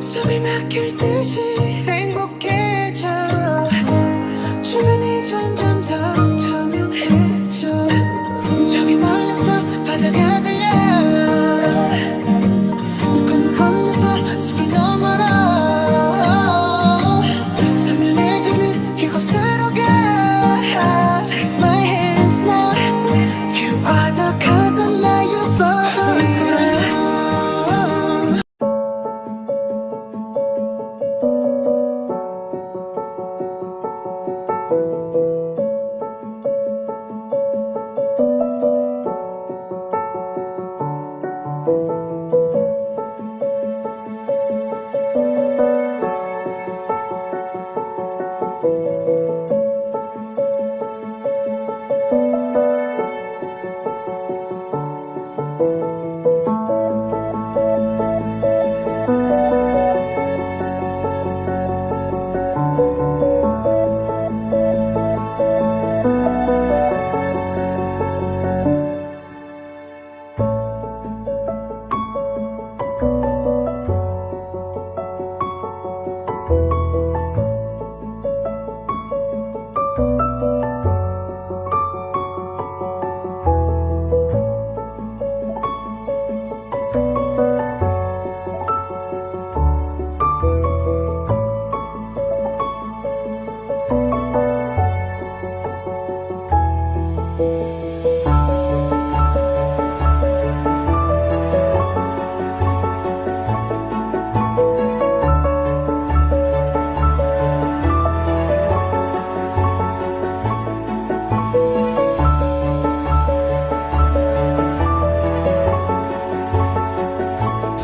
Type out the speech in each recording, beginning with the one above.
숨이 막힐 듯이 행복해져 주변이 점점 더 투명해져 저기 멀리서 바다가 들려 내 꿈을 건너서 숲을 넘어라 선명해지는 그곳으로 가 Take my hands now You are the cause of my euphoria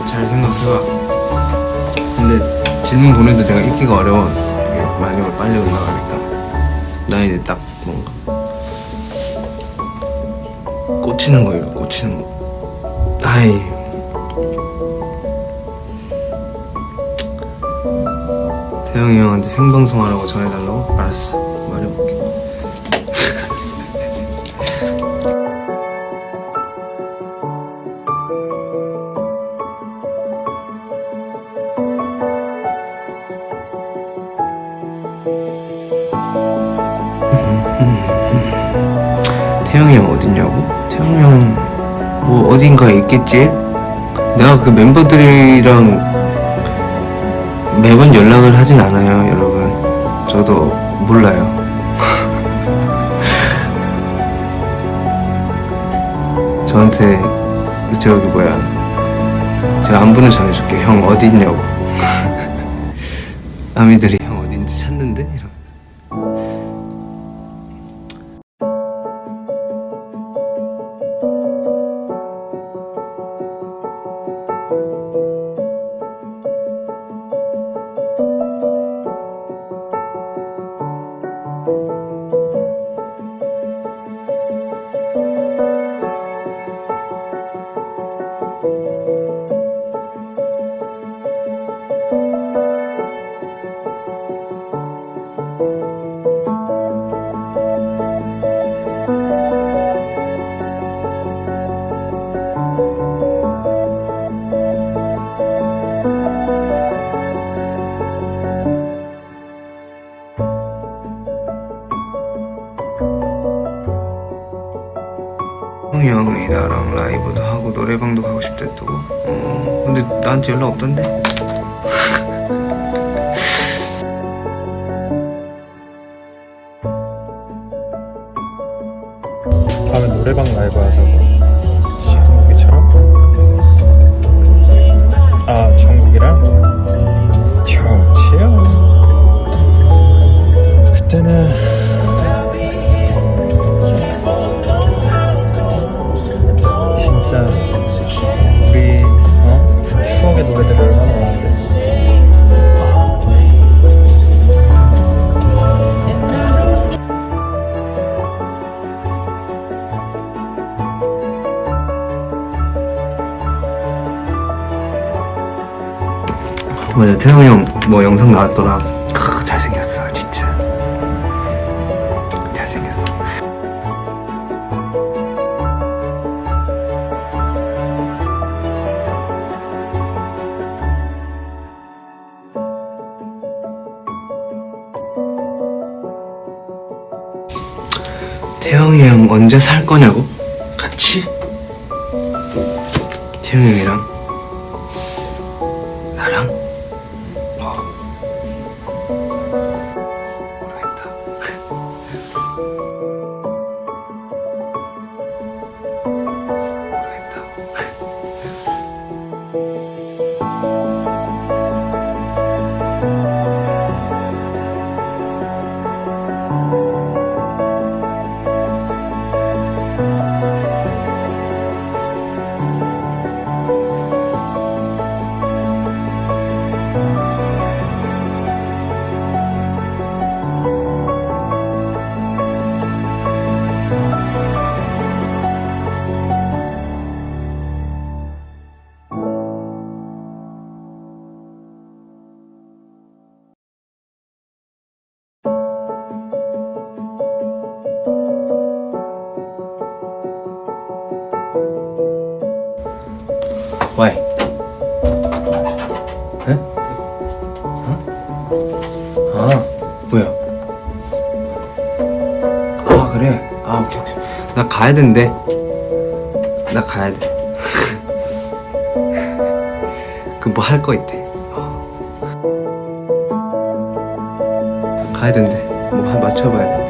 잘 생각해봐. 근데 질문 보내도 내가 읽기가 어려워. 이게 마지막으로 빨리 올라가니까. 나 이제 딱 뭔가 꽂히는 거 이거 꽂히는 거. 아이 태영이 형한테 생방송하라고 전해달라고? 알았어 말해볼게. 태영이 형 어딨냐고? 태영이 형 뭐 어딘가에 있겠지? 내가 그 멤버들이랑 매번 연락을 하진 않아요 여러분. 저도 몰라요. 저한테 저기 뭐야 제가 안부는 전해줄게. 형 어딨냐고. 아미들이 형 어딘지 찾는데? 이러면서. 형이 형이 나랑 라이브도 하고 노래방도 가고 싶댔다고? 근데 나한테 연락 없던데? 다음에 노래방 라이브 하자고. 정국이처럼? 아, 정국이랑? 좋지요. 그때는 진짜 우리 추억의 노래들이 얼마나 많은데. 맞아 태영이 형 뭐 영상 나왔더라. 잘생겼어 진짜. 잘생겼어. 태영이 형 언제 살 거냐고? 같이? 태영이 형이랑 나랑? 모르겠다. 모르겠다. 왜? 에? 어? 아, 뭐야? 아, 그래. 아, 오케이, 오케이. 나 가야 된대. 나 가야 돼. 그 뭐 할 거 있대. 가야 된대. 뭐 맞춰봐야 돼.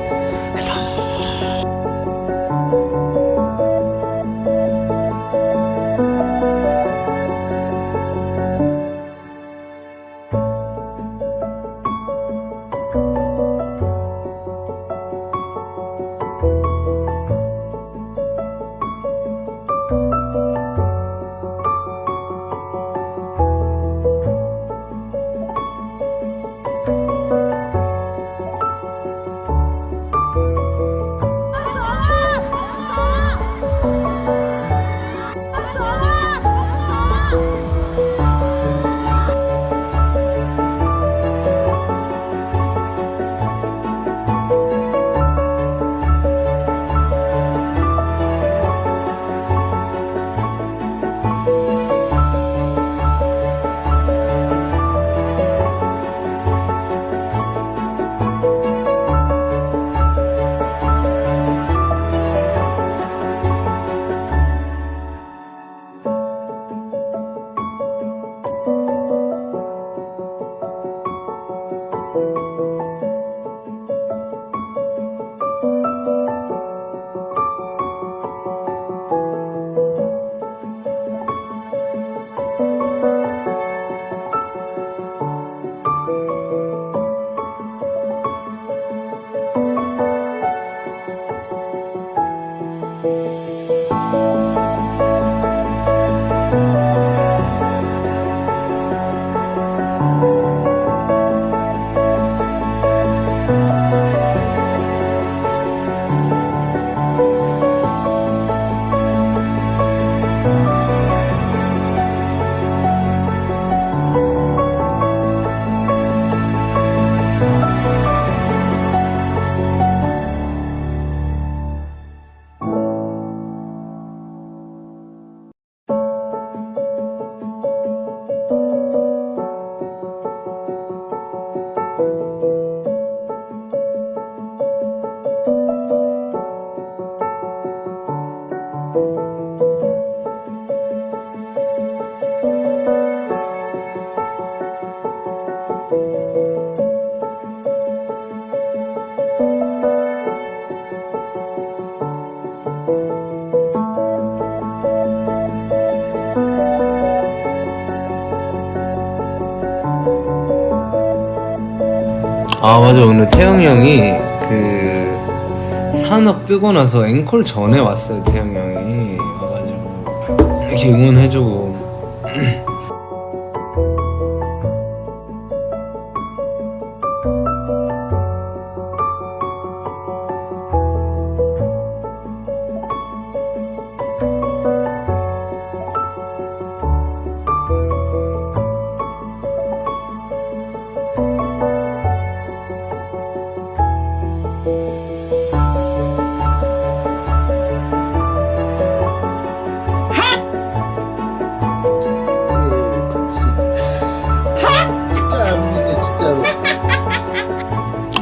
아, 맞아. 오늘 태영이 형이 그 산업 뜨고 나서 앵콜 전에 왔어요. 태영이 형이 와가지고 이렇게 응원해주고.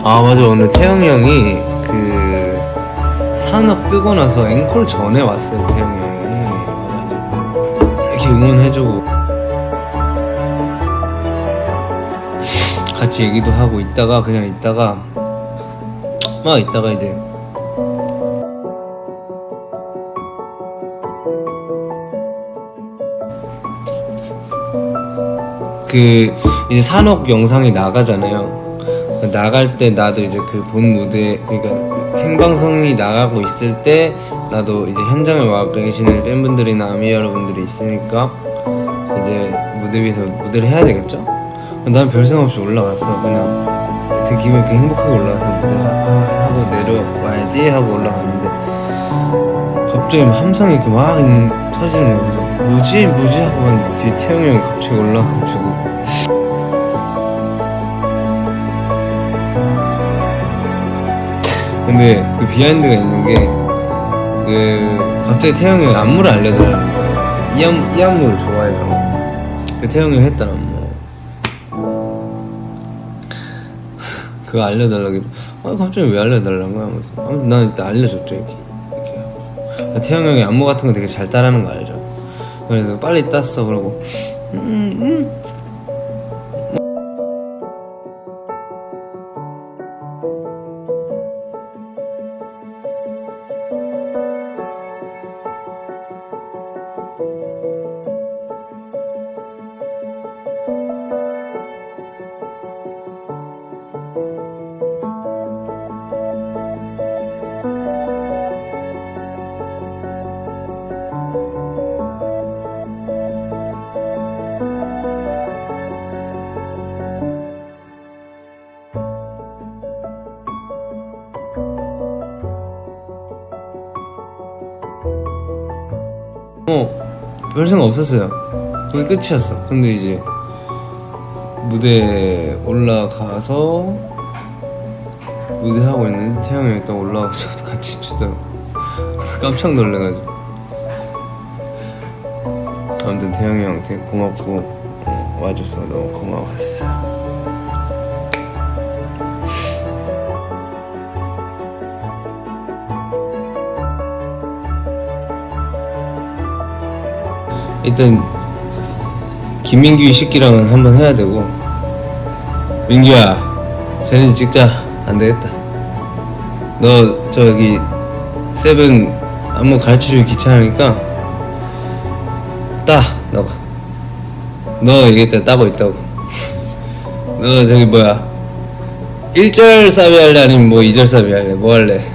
아, 맞아. 오늘 태영이 형이 그 산업 뜨고 나서 앵콜 전에 왔어요. 태영이 형이 와가지고 이렇게 응원해주고 같이 얘기도 하고 있다가 그냥 있다가 막 있다가 이제 그 이제 산업 영상이 나가잖아요. 나갈 때 나도 이제 그 본 무대, 그러니까 생방송이 나가고 있을 때 나도 이제 현장에 와 계시는 팬분들이나 아미 여러분들이 있으니까 이제 무대 위에서 무대를 해야 되겠죠? 난 별 생각 없이 올라갔어. 그냥 되게 기분 이렇게 행복하게 올라가서 무대하고 내려와야지 하고 올라갔는데 갑자기 막 함성이 이렇게 막 터지는 거예요. 그래서 뭐지 하고 봤는데 뒤에 태영이 형이 갑자기 올라와가지고 근데 그 비하인드가 있는 게 그 갑자기 태영이 형이 안무를 알려달라는 거예요. 이 안무를 좋아해요. 그 태영이 형이 했던 안무 그거 알려달라고 해도 갑자기 왜 알려달라는 거야 하면서 아무튼 난 일단 알려줬죠. 이렇게 하고 태영이 형이 안무 같은 거 되게 잘 따라하는 거 알죠? 그래서 빨리 땄어 그러고 별 생각 없었어요. 그게 끝이었어. 근데 이제 무대에 올라가서 무대하고 있는데 태영이 형이 딱 올라와가지고 같이 추더라고. 깜짝 놀래가지고. 아무튼 태영이 형 되게 고맙고 와줘서 너무 고마웠어. 일단 김민규 새끼랑은 한번 해야 되고 민규야 챌린지 찍자. 안되겠다. 너 저기 세븐 안무 가르쳐주기 귀찮으니까 따 너가 너 얘기했잖아 따고 있다고. 너 저기 뭐야 1절 사비 할래 아니면 뭐 2절 사비 할래 뭐 할래?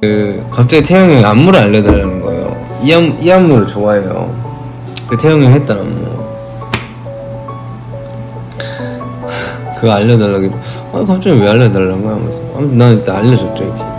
그 갑자기 태영이 형이 안무를 알려달라는 거예요. 이 안무를 좋아해요. 그 태영이 형이 했던 안무 그거 알려달라고 해도 갑자기 왜 알려달라는 거야 하면서 아무튼 난 일단 알려줬죠. 이렇게 하고.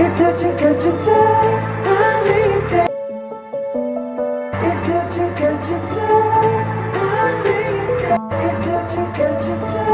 You're touching, touching, touch. I need that. You're touching, touching, touch. I need that. You're touching, touching, touch.